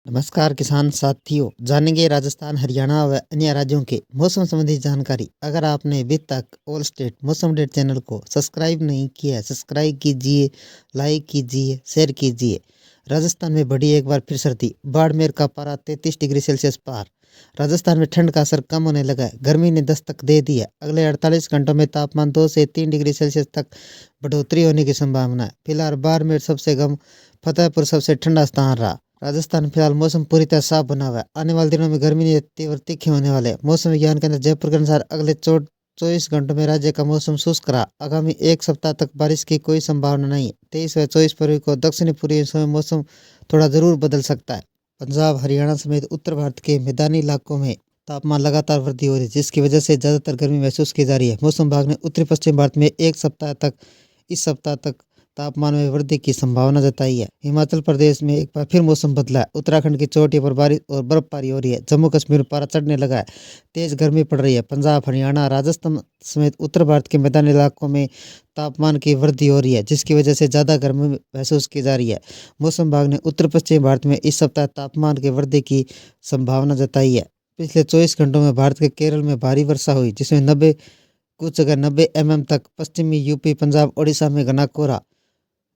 नमस्कार किसान साथियों, जानेंगे राजस्थान, हरियाणा व अन्य राज्यों के मौसम संबंधी जानकारी। अगर आपने अभी तक ऑल स्टेट मौसम अपडेट चैनल को सब्सक्राइब नहीं किया है, सब्सक्राइब कीजिए, लाइक कीजिए, शेयर कीजिए। राजस्थान में बढ़ी एक बार फिर सर्दी, बाड़मेर का पारा 33 डिग्री सेल्सियस पार। राजस्थान में ठंड का असर कम होने लगा है, गर्मी ने दस्तक दे दी है। अगले 48 घंटों में तापमान 2 से 3 डिग्री सेल्सियस तक बढ़ोतरी होने की संभावना है। फिलहाल बाड़मेर सबसे कम, फतेहपुर सबसे ठंडा स्थान रहा। राजस्थान में फिलहाल मौसम पूरी तरह साफ बना हुआ है। आने वाले दिनों में गर्मी ने तीव्र तीखी होने वाले हैं। मौसम विज्ञान केंद्र जयपुर के अनुसार अगले 24 घंटों में राज्य का मौसम शुष्क रहा। आगामी एक सप्ताह तक बारिश की कोई संभावना नहीं है। 23 व 24 फरवरी को दक्षिणी पूर्वी हिस्सों में मौसम थोड़ा जरूर बदल सकता है। पंजाब, हरियाणा समेत उत्तर भारत के मैदानी इलाकों में तापमान लगातार वृद्धि हो रही है, जिसकी वजह से ज्यादातर गर्मी महसूस की जा रही है। मौसम विभाग ने उत्तरी पश्चिम भारत में इस सप्ताह तक तापमान में वृद्धि की संभावना जताई है। हिमाचल प्रदेश में एक बार फिर मौसम बदला है। उत्तराखंड की चोटियों पर बारिश और बर्फबारी हो रही है। जम्मू कश्मीर में पारा चढ़ने लगा है, तेज गर्मी पड़ रही है। पंजाब, हरियाणा, राजस्थान समेत उत्तर भारत के मैदानी इलाकों में तापमान की वृद्धि हो रही है, जिसकी वजह से ज़्यादा गर्मी महसूस की जा रही है। मौसम विभाग ने उत्तर पश्चिम भारत में इस सप्ताह तापमान की वृद्धि की संभावना जताई है। पिछले 24 घंटों में भारत के केरल में भारी वर्षा हुई, जिसमें कुछ जगह 90 mm तक। पश्चिमी यूपी, पंजाब, ओडिशा में घना कोहरा।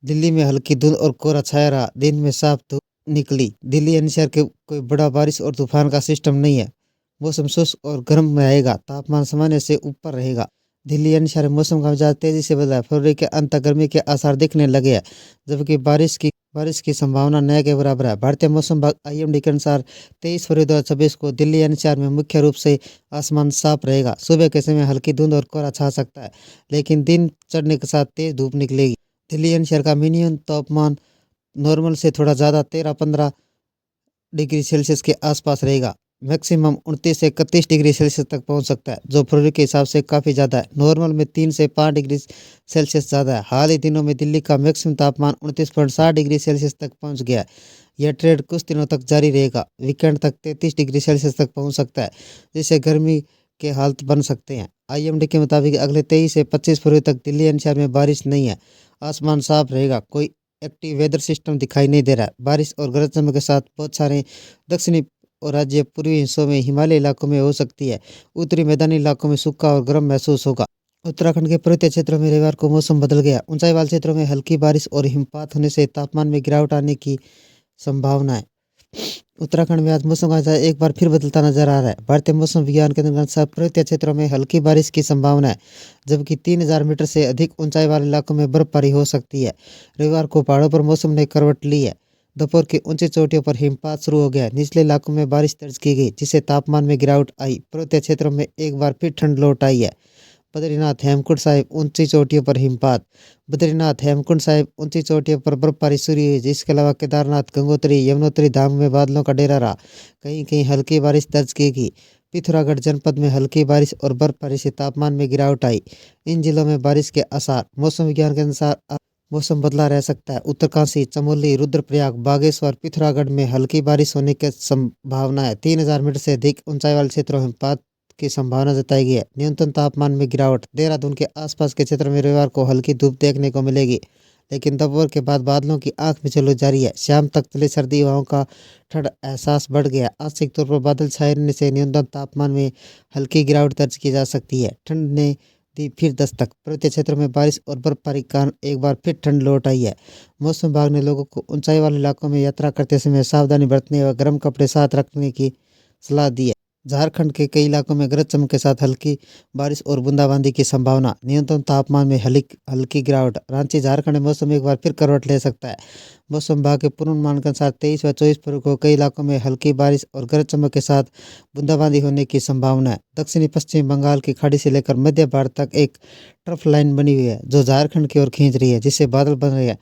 दिल्ली में हल्की धुंध और कोहरा छाया रहा। दिन में साफ धूप निकली। दिल्ली एनसीआर के कोई बड़ा बारिश और तूफान का सिस्टम नहीं है। मौसम शुष्क और गर्म रहेगा। तापमान सामान्य से ऊपर रहेगा। दिल्ली एनसीआर में मौसम का मिजाज तेजी से बदला है। फरवरी के अंत तक गर्मी के आसार दिखने लगे हैं, जबकि बारिश की संभावना न के बराबर है। भारतीय मौसम विभाग IMD के अनुसार 23 फरवरी 2026 को दिल्ली एनसीआर में मुख्य रूप से आसमान साफ रहेगा। सुबह के समय हल्की धुंध और कोहरा छा सकता है, लेकिन दिन चढ़ने के साथ तेज धूप निकलेगी। दिल्ली एनसीआर का मिनिमम तापमान नॉर्मल से थोड़ा ज़्यादा 13-15 डिग्री सेल्सियस के आसपास रहेगा। मैक्सिमम 29 से 31 डिग्री सेल्सियस तक पहुंच सकता है, जो फरवरी के हिसाब से काफ़ी ज़्यादा है। नॉर्मल में 3 से 5 डिग्री सेल्सियस ज़्यादा है। हाल ही दिनों में दिल्ली का मैक्सिमम तापमान 29.7 डिग्री सेल्सियस तक पहुंच गया है। यह ट्रेंड कुछ दिनों तक जारी रहेगा। वीकेंड तक 33 डिग्री सेल्सियस तक पहुँच सकता है, जिससे गर्मी के हालत बन सकते हैं। IMD के मुताबिक अगले 23 से 25 फरवरी तक दिल्ली एनसीआर में बारिश नहीं है। आसमान साफ रहेगा। कोई एक्टिव वेदर सिस्टम दिखाई नहीं दे रहा है। बारिश और गरज चमक के साथ बहुत सारे दक्षिणी और राज्य पूर्वी हिस्सों में, हिमालय इलाकों में हो सकती है। उत्तरी मैदानी इलाकों में सूखा और गर्म महसूस होगा। उत्तराखंड के पर्वतीय क्षेत्रों में रविवार को मौसम बदल गया। ऊंचाई वाले क्षेत्रों में हल्की बारिश और हिमपात होने से तापमान में गिरावट आने की संभावना है। उत्तराखंड में आज मौसम का मिजाज एक बार फिर बदलता नजर आ रहा है। भारतीय मौसम विज्ञान केंद्र के अनुसार पर्वतीय क्षेत्रों में हल्की बारिश की संभावना है, जबकि 3000 मीटर से अधिक ऊंचाई वाले इलाकों में बर्फबारी हो सकती है। रविवार को पहाड़ों पर मौसम ने करवट ली है। दोपहर की ऊंची चोटियों पर हिमपात शुरू हो गया है। निचले इलाकों में बारिश दर्ज की गई, जिससे तापमान में गिरावट आई। पर्वतीय क्षेत्रों में एक बार फिर ठंड लौट आई है। बद्रीनाथ, हेमकुंड साहिब ऊंची चोटियों पर हिमपात। बद्रीनाथ, हेमकुंड साहिब ऊंची चोटियों पर बर्फबारी शुरू हुई, जिसके अलावा केदारनाथ, गंगोत्री, यमुनोत्री धाम में बादलों का डेरा रहा। कहीं कहीं हल्की बारिश दर्ज की गई। पिथौरागढ़ जनपद में हल्की बारिश और बर्फबारी से तापमान में गिरावट आई। इन जिलों में बारिश के आसार। मौसम विज्ञान के अनुसार मौसम बदला रह सकता है। उत्तरकाशी, चमोली, रुद्रप्रयाग, बागेश्वर, पिथौरागढ़ में हल्की बारिश होने की संभावना है। 3000 मीटर से अधिक ऊंचाई वाले क्षेत्रों में हिमपात की संभावना जताई गई है। न्यूनतम तापमान में गिरावट। देहरादून के आसपास के क्षेत्र में रविवार को हल्की धूप देखने को मिलेगी, लेकिन दोपहर के बाद बादलों की आंख मिचौली जारी है। शाम तक चली सर्दी हवाओं का ठंड एहसास बढ़ गया। आंशिक तौर पर बादल छाए रहने से न्यूनतम तापमान में हल्की गिरावट दर्ज की जा सकती है। ठंड ने दी फिर दस्तक। पर्वतीय क्षेत्रों में बारिश और बर्फबारी के कारण एक बार फिर ठंड लौट आई है। मौसम विभाग ने लोगों को ऊंचाई वाले इलाकों में यात्रा करते समय सावधानी बरतने व गर्म कपड़े साथ रखने की सलाह दी है। झारखंड के कई इलाकों में गरज चमक के साथ हल्की बारिश और बूंदाबांदी की संभावना। न्यूनतम तापमान में हल्की गिरावट। रांची, झारखंड में मौसम एक बार फिर करवट ले सकता है। मौसम विभाग के पूर्वानुमान के अनुसार 23 व 24 फरवरी को कई इलाकों में हल्की बारिश और गरज चमक के साथ बूंदाबांदी होने की संभावना है। दक्षिणी पश्चिम बंगाल की खाड़ी से लेकर मध्य भारत तक एक ट्रफ लाइन बनी हुई है, जो झारखंड की ओर खींच रही है, जिससे बादल बन रहे हैं।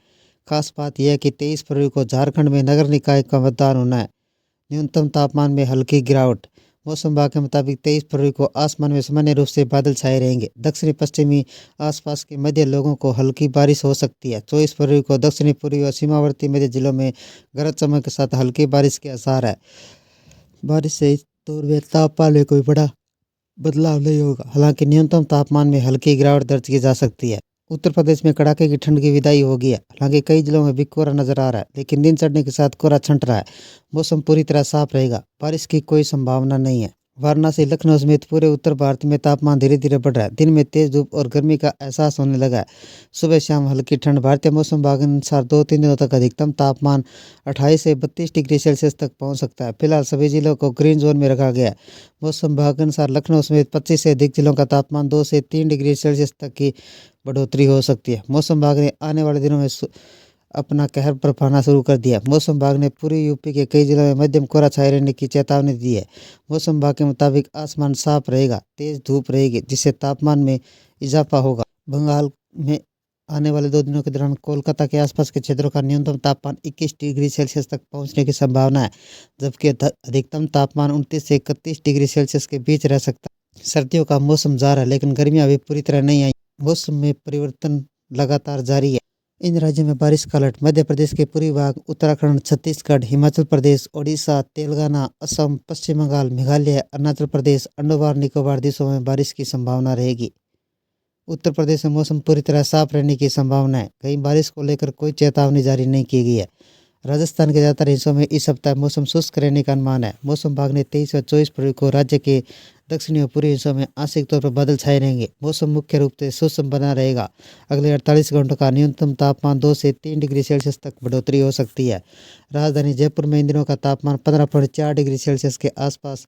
खास बात यह है कि 23 फरवरी को झारखंड में नगर निकाय का मतदान होना है। न्यूनतम तापमान में हल्की गिरावट। मौसम विभाग के मुताबिक 23 फरवरी को आसमान में सामान्य रूप से बादल छाए रहेंगे। दक्षिणी पश्चिमी आसपास के मध्य लोगों को हल्की बारिश हो सकती है। 24 फरवरी को दक्षिणी पूर्वी और सीमावर्ती मध्य जिलों में गरज चमक के साथ हल्की बारिश के आसार है। बारिश से इस दौर में तापमान में कोई बड़ा बदलाव नहीं होगा। हालांकि न्यूनतम तापमान में हल्की गिरावट दर्ज की जा सकती है। उत्तर प्रदेश में कड़ाके की ठंड की विदाई हो गई है। हालांकि कई जिलों में भी कोहरा नजर आ रहा है, लेकिन दिन चढ़ने के साथ कोहरा छंट रहा है। मौसम पूरी तरह साफ रहेगा, बारिश की कोई संभावना नहीं है। वाराणसी, लखनऊ समेत पूरे उत्तर भारत में तापमान धीरे धीरे बढ़ रहा है। दिन में तेज धूप और गर्मी का एहसास होने लगा है। सुबह शाम हल्की ठंड। भारतीय मौसम विभाग के अनुसार 2-3 दिनों तक अधिकतम तापमान 28 से 32 डिग्री सेल्सियस तक पहुंच सकता है। फिलहाल सभी जिलों को ग्रीन जोन में रखा गया है। मौसम विभाग के अनुसार लखनऊ समेत 25 से अधिक जिलों का तापमान 2 से 3 डिग्री सेल्सियस तक की बढ़ोतरी हो सकती है। मौसम विभाग ने आने वाले दिनों में अपना कहर बरपाना शुरू कर दिया। मौसम विभाग ने पूरी यूपी के कई जिलों में मध्यम कोहरा छाए रहने की चेतावनी दी है। मौसम विभाग के मुताबिक आसमान साफ रहेगा, तेज धूप रहेगी, जिससे तापमान में इजाफा होगा। बंगाल में आने वाले 2 दिनों के दौरान कोलकाता के आसपास के क्षेत्रों का न्यूनतम तापमान 21 डिग्री सेल्सियस तक पहुंचने की संभावना है, जबकि अधिकतम तापमान 29 से 31 डिग्री सेल्सियस के बीच रह सकता है। सर्दियों का मौसम जारी है, लेकिन गर्मियां अभी पूरी तरह नहीं आई। मौसम में परिवर्तन लगातार जारी है। इन राज्यों में बारिश का अलर्ट। मध्य प्रदेश के पूर्वी भाग, उत्तराखंड, छत्तीसगढ़, हिमाचल प्रदेश, ओडिशा, तेलंगाना, असम, पश्चिम बंगाल, मेघालय, अरुणाचल प्रदेश, अंडमान निकोबार द्वीपों में बारिश की संभावना रहेगी। उत्तर प्रदेश में मौसम पूरी तरह साफ रहने की संभावना है। कहीं बारिश को लेकर कोई चेतावनी जारी नहीं की गई है। राजस्थान के ज़्यादातर हिस्सों में इस सप्ताह मौसम शुष्क रहने का अनुमान है। मौसम विभाग ने 23 और 24 फरवरी को राज्य के दक्षिणी और पूर्वी हिस्सों में आंशिक तौर पर बादल छाए रहेंगे। मौसम मुख्य रूप से शुष्क बना रहेगा। अगले 48 घंटों का न्यूनतम तापमान 2 से 3 डिग्री सेल्सियस तक बढ़ोतरी हो सकती है। राजधानी जयपुर में इन दिनों का तापमान 15.4 डिग्री सेल्सियस के आसपास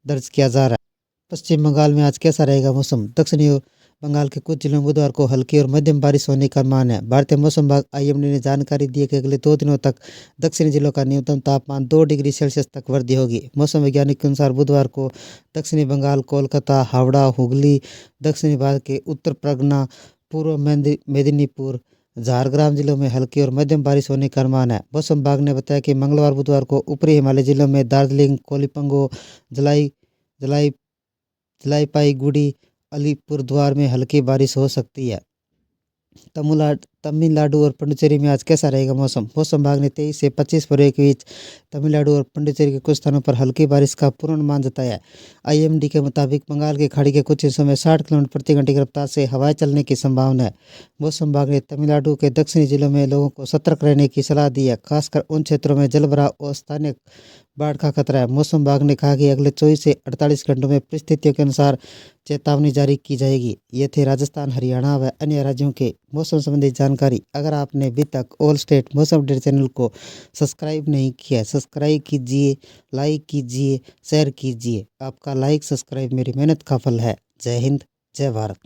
दर्ज किया जा रहा है। पश्चिम बंगाल में आज कैसा रहेगा मौसम? दक्षिणी बंगाल के कुछ जिलों में बुधवार को हल्की और मध्यम बारिश होने का अनुमान है। भारतीय मौसम विभाग IMD ने जानकारी दी है कि अगले 2 दिनों तक दक्षिणी जिलों का न्यूनतम तापमान 2 डिग्री सेल्सियस तक वृद्धि होगी। मौसम वैज्ञानिक के अनुसार बुधवार को दक्षिणी बंगाल, कोलकाता, हावड़ा, हुगली, दक्षिणी भारत के उत्तर परगना, पूर्व मेदिनीपुर, झारग्राम जिलों में हल्की और मध्यम बारिश होने का अनुमान है। मौसम विभाग ने बताया कि मंगलवार बुधवार को ऊपरी हिमालय जिलों में दार्जिलिंग, कोलिपंगो, जलाई जलाई जलपाईगुड़ी, अलीपुरद्वार में हल्की बारिश हो सकती है। तमिलनाडु और पुडुचेरी में आज कैसा रहेगा मौसम? मौसम विभाग ने 23 से 25 फरवरी के बीच तमिलनाडु और पुडुचेरी के कुछ स्थानों पर हल्की बारिश का पूर्वानुमान जताया है। IMD के मुताबिक बंगाल की खाड़ी के कुछ हिस्सों में 60 किलोमीटर प्रति घंटे की रफ्तार से हवाएं चलने की संभावना है। मौसम विभाग ने तमिलनाडु के दक्षिणी जिलों में लोगों को सतर्क रहने की सलाह दी है, खासकर उन क्षेत्रों में जलभराव और स्थानीय बाढ़ का खतरा है। मौसम विभाग ने कहा कि अगले 24 से 48 घंटों में परिस्थितियों के अनुसार चेतावनी जारी की जाएगी। ये थे राजस्थान, हरियाणा व अन्य राज्यों के मौसम संबंधी जानकारी। अगर आपने अभी तक ऑल स्टेट मौसम अपडेट चैनल को सब्सक्राइब नहीं किया, सब्सक्राइब कीजिए, लाइक कीजिए, शेयर कीजिए। आपका लाइक सब्सक्राइब मेरी मेहनत का फल है। जय हिंद, जय भारत।